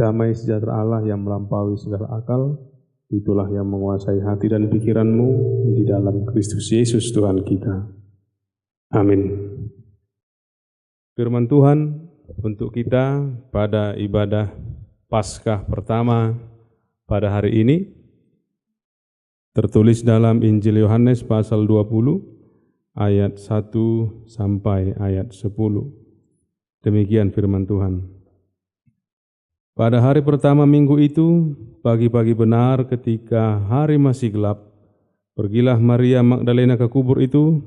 Damai sejahtera Allah yang melampaui segala akal, itulah yang menguasai hati dan pikiranmu di dalam Kristus Yesus Tuhan kita. Amin. Firman Tuhan untuk kita pada ibadah Paskah pertama pada hari ini tertulis dalam Injil Yohanes pasal 20 ayat 1 sampai ayat 10. Demikian firman Tuhan. Pada hari pertama minggu itu, pagi-pagi benar ketika hari masih gelap, pergilah Maria Magdalena ke kubur itu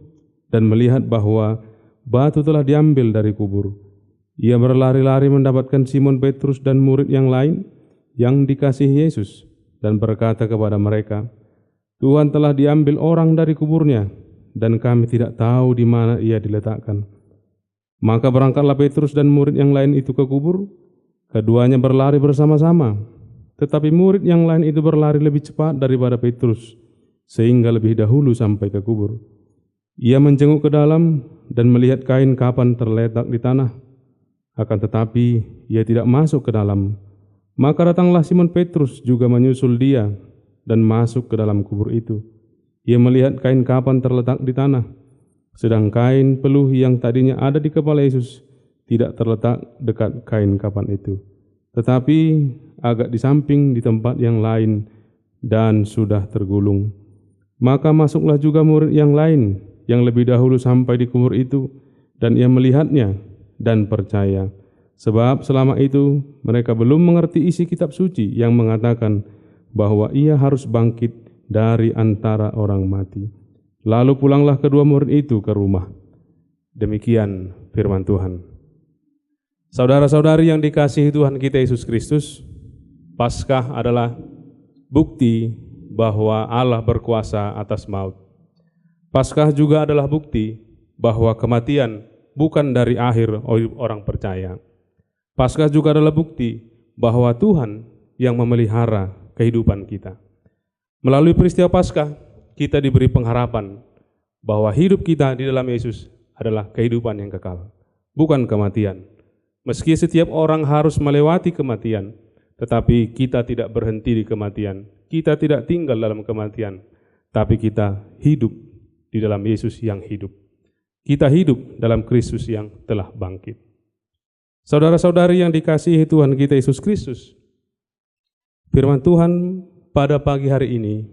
dan melihat bahwa batu telah diambil dari kubur. Ia berlari-lari mendapatkan Simon Petrus dan murid yang lain yang dikasihi Yesus dan berkata kepada mereka, "Tuhan telah diambil orang dari kuburnya dan kami tidak tahu di mana ia diletakkan." Maka berangkatlah Petrus dan murid yang lain itu ke kubur. Keduanya berlari bersama-sama, tetapi murid yang lain itu berlari lebih cepat daripada Petrus, sehingga lebih dahulu sampai ke kubur. Ia menjenguk ke dalam dan melihat kain kapan terletak di tanah, akan tetapi ia tidak masuk ke dalam. Maka datanglah Simon Petrus juga menyusul dia dan masuk ke dalam kubur itu. Ia melihat kain kapan terletak di tanah, sedang kain peluh yang tadinya ada di kepala Yesus tidak terletak dekat kain kapan itu, tetapi agak di samping di tempat yang lain dan sudah tergulung. Maka masuklah juga murid yang lain yang lebih dahulu sampai di kubur itu, dan ia melihatnya dan percaya, sebab selama itu mereka belum mengerti isi kitab suci yang mengatakan bahwa ia harus bangkit dari antara orang mati. Lalu pulanglah kedua murid itu ke rumah. Demikian firman Tuhan. Saudara-saudari yang dikasihi Tuhan kita Yesus Kristus, Paskah adalah bukti bahwa Allah berkuasa atas maut. Paskah juga adalah bukti bahwa kematian bukan dari akhir orang percaya. Paskah juga adalah bukti bahwa Tuhan yang memelihara kehidupan kita. Melalui peristiwa Paskah, kita diberi pengharapan bahwa hidup kita di dalam Yesus adalah kehidupan yang kekal, bukan kematian. Meski setiap orang harus melewati kematian, tetapi kita tidak berhenti di kematian. Kita tidak tinggal dalam kematian, tapi kita hidup di dalam Yesus yang hidup. Kita hidup dalam Kristus yang telah bangkit. Saudara-saudari yang dikasihi Tuhan kita Yesus Kristus, firman Tuhan pada pagi hari ini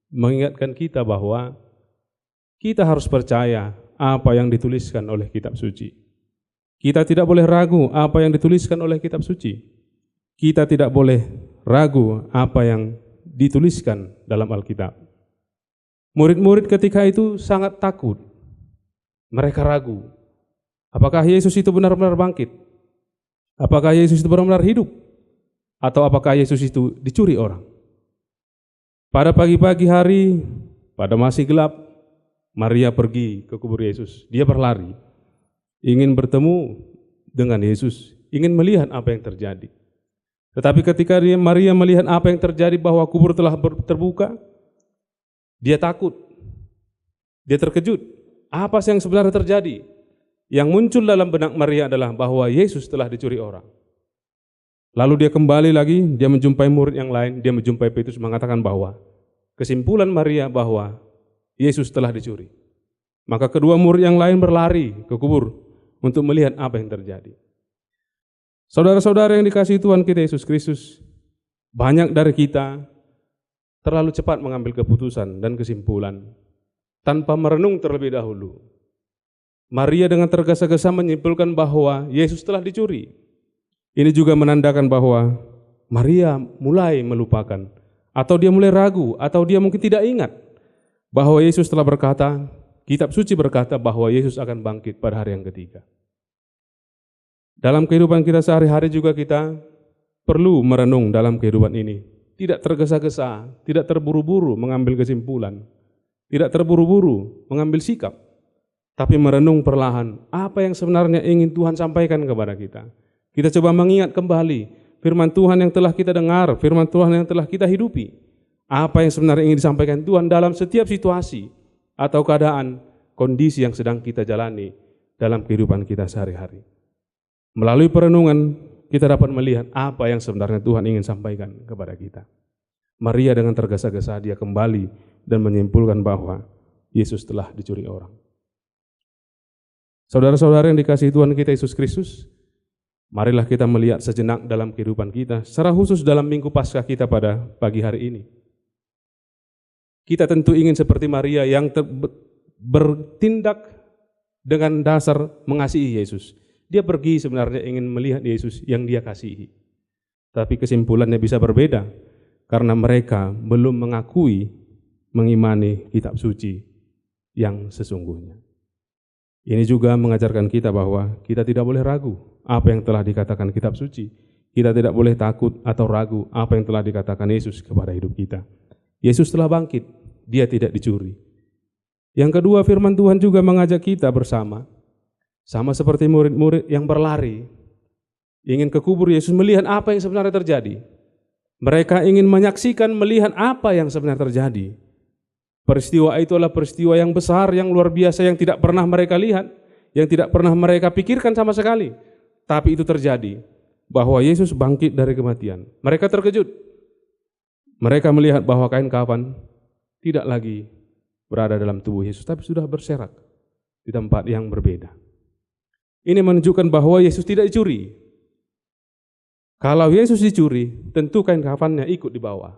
mengingatkan kita bahwa kita harus percaya apa yang dituliskan oleh kitab suci. Kita tidak boleh ragu apa yang dituliskan oleh kitab suci. Kita tidak boleh ragu apa yang dituliskan dalam Alkitab. Murid-murid ketika itu sangat takut. Mereka ragu, apakah Yesus itu benar-benar bangkit? Apakah Yesus itu benar-benar hidup? Atau apakah Yesus itu dicuri orang? Pada pagi-pagi hari, pada masih gelap, Maria pergi ke kubur Yesus. Dia berlari, ingin bertemu dengan Yesus, ingin melihat apa yang terjadi. Tetapi ketika Maria melihat apa yang terjadi, bahwa kubur telah terbuka, dia takut, dia terkejut. Apa sih yang sebenarnya terjadi? Yang muncul dalam benak Maria adalah bahwa Yesus telah dicuri orang. Lalu dia kembali lagi, dia menjumpai murid yang lain, dia menjumpai Petrus, mengatakan bahwa kesimpulan Maria bahwa Yesus telah dicuri. Maka kedua murid yang lain berlari ke kubur untuk melihat apa yang terjadi. Saudara-saudara yang dikasihi Tuhan kita Yesus Kristus, banyak dari kita terlalu cepat mengambil keputusan dan kesimpulan tanpa merenung terlebih dahulu. Maria dengan tergesa-gesa menyimpulkan bahwa Yesus telah dicuri. Ini juga menandakan bahwa Maria mulai melupakan, atau dia mulai ragu, atau dia mungkin tidak ingat bahwa Yesus telah berkata, kitab suci berkata bahwa Yesus akan bangkit pada hari yang ketiga. Dalam kehidupan kita sehari-hari juga kita perlu merenung dalam kehidupan ini. Tidak tergesa-gesa, tidak terburu-buru mengambil kesimpulan, tidak terburu-buru mengambil sikap, tapi merenung perlahan apa yang sebenarnya ingin Tuhan sampaikan kepada kita. Kita coba mengingat kembali firman Tuhan yang telah kita dengar, firman Tuhan yang telah kita hidupi. Apa yang sebenarnya ingin disampaikan Tuhan dalam setiap situasi atau keadaan, kondisi yang sedang kita jalani dalam kehidupan kita sehari-hari. Melalui perenungan, kita dapat melihat apa yang sebenarnya Tuhan ingin sampaikan kepada kita. Maria dengan tergesa-gesa dia kembali dan menyimpulkan bahwa Yesus telah dicuri orang. Saudara-saudara yang dikasihi Tuhan kita Yesus Kristus, marilah kita melihat sejenak dalam kehidupan kita, secara khusus dalam Minggu Paskah kita pada pagi hari ini. Kita tentu ingin seperti Maria yang bertindak dengan dasar mengasihi Yesus. Dia pergi sebenarnya ingin melihat Yesus yang dia kasihi. Tapi kesimpulannya bisa berbeda, karena mereka belum mengimani kitab suci yang sesungguhnya. Ini juga mengajarkan kita bahwa kita tidak boleh ragu apa yang telah dikatakan kitab suci. Kita tidak boleh takut atau ragu apa yang telah dikatakan Yesus kepada hidup kita. Yesus telah bangkit, dia tidak dicuri. Yang kedua, firman Tuhan juga mengajak kita bersama, sama seperti murid-murid yang berlari, ingin ke kubur Yesus melihat apa yang sebenarnya terjadi. Mereka ingin menyaksikan, melihat apa yang sebenarnya terjadi. Peristiwa itu adalah peristiwa yang besar, yang luar biasa, yang tidak pernah mereka lihat, yang tidak pernah mereka pikirkan sama sekali. Tapi itu terjadi, bahwa Yesus bangkit dari kematian. Mereka terkejut. Mereka melihat bahwa kain kafan tidak lagi berada dalam tubuh Yesus, tapi sudah berserak di tempat yang berbeda. Ini menunjukkan bahwa Yesus tidak dicuri. Kalau Yesus dicuri, tentu kain kafannya ikut dibawa.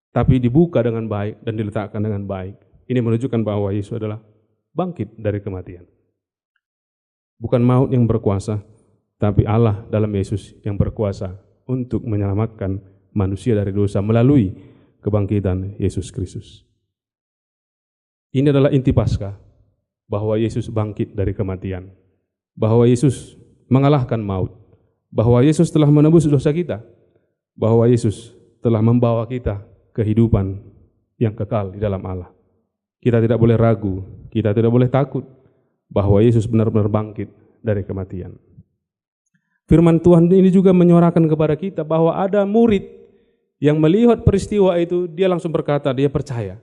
Tapi dibuka dengan baik dan diletakkan dengan baik. Ini menunjukkan bahwa Yesus adalah bangkit dari kematian. Bukan maut yang berkuasa, tapi Allah dalam Yesus yang berkuasa untuk menyelamatkan manusia dari dosa melalui kebangkitan Yesus Kristus. Ini adalah inti Paskah, bahwa Yesus bangkit dari kematian, bahwa Yesus mengalahkan maut, bahwa Yesus telah menebus dosa kita, bahwa Yesus telah membawa kita kehidupan yang kekal di dalam Allah. Kita tidak boleh ragu, kita tidak boleh takut bahwa Yesus benar-benar bangkit dari kematian. Firman Tuhan ini juga menyuarakan kepada kita bahwa ada murid yang melihat peristiwa itu, dia langsung berkata, dia percaya.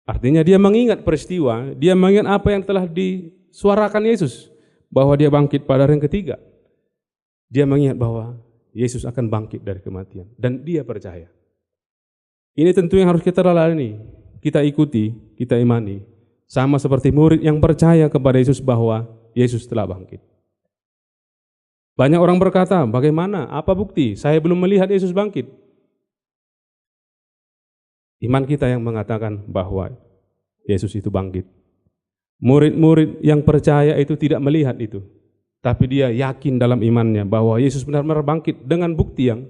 Artinya dia mengingat peristiwa, dia mengingat apa yang telah disuarakan Yesus, bahwa dia bangkit pada hari yang ketiga. Dia mengingat bahwa Yesus akan bangkit dari kematian, dan dia percaya. Ini tentu yang harus kita lalui, kita ikuti, kita imani. Sama seperti murid yang percaya kepada Yesus bahwa Yesus telah bangkit. Banyak orang berkata, bagaimana? Apa bukti? Saya belum melihat Yesus bangkit. Iman kita yang mengatakan bahwa Yesus itu bangkit. Murid-murid yang percaya itu tidak melihat itu, tapi dia yakin dalam imannya bahwa Yesus benar-benar bangkit dengan bukti yang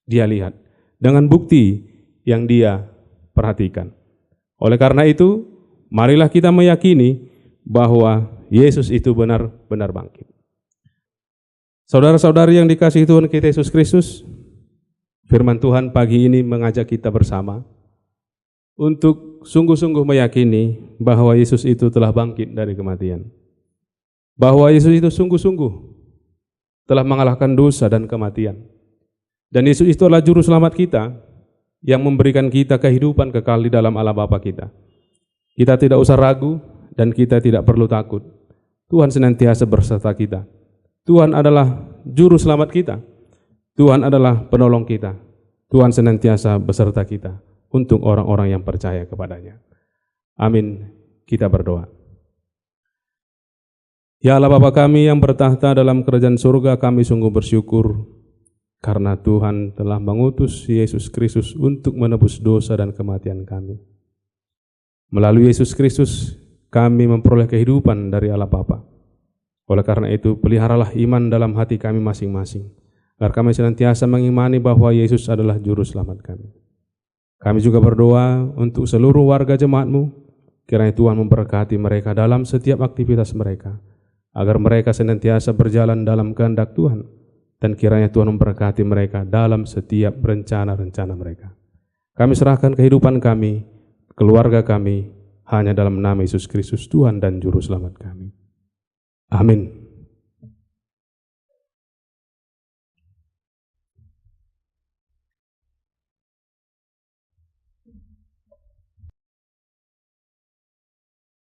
dia lihat, dengan bukti yang dia perhatikan. Oleh karena itu, marilah kita meyakini bahwa Yesus itu benar-benar bangkit. Saudara-saudari yang dikasihi Tuhan kita Yesus Kristus, firman Tuhan pagi ini mengajak kita bersama untuk sungguh-sungguh meyakini bahwa Yesus itu telah bangkit dari kematian. Bahwa Yesus itu sungguh-sungguh telah mengalahkan dosa dan kematian. Dan Yesus itu adalah juru selamat kita, yang memberikan kita kehidupan kekal di dalam Allah Bapa kita. Kita tidak usah ragu dan kita tidak perlu takut. Tuhan senantiasa berserta kita. Tuhan adalah juru selamat kita. Tuhan adalah penolong kita. Tuhan senantiasa beserta kita untuk orang-orang yang percaya kepadanya. Amin. Kita berdoa. Ya Allah Bapa kami yang bertahta dalam kerajaan surga, kami sungguh bersyukur karena Tuhan telah mengutus Yesus Kristus untuk menebus dosa dan kematian kami. Melalui Yesus Kristus, kami memperoleh kehidupan dari Allah Bapa. Oleh karena itu, peliharalah iman dalam hati kami masing-masing, agar kami senantiasa mengimani bahwa Yesus adalah juru selamat kami. Kami juga berdoa untuk seluruh warga jemaat-Mu, kiranya Tuhan memberkati mereka dalam setiap aktivitas mereka, agar mereka senantiasa berjalan dalam kehendak Tuhan, dan kiranya Tuhan memberkati mereka dalam setiap rencana-rencana mereka. Kami serahkan kehidupan kami, keluarga kami, hanya dalam nama Yesus Kristus Tuhan dan Juru Selamat kami. Amin.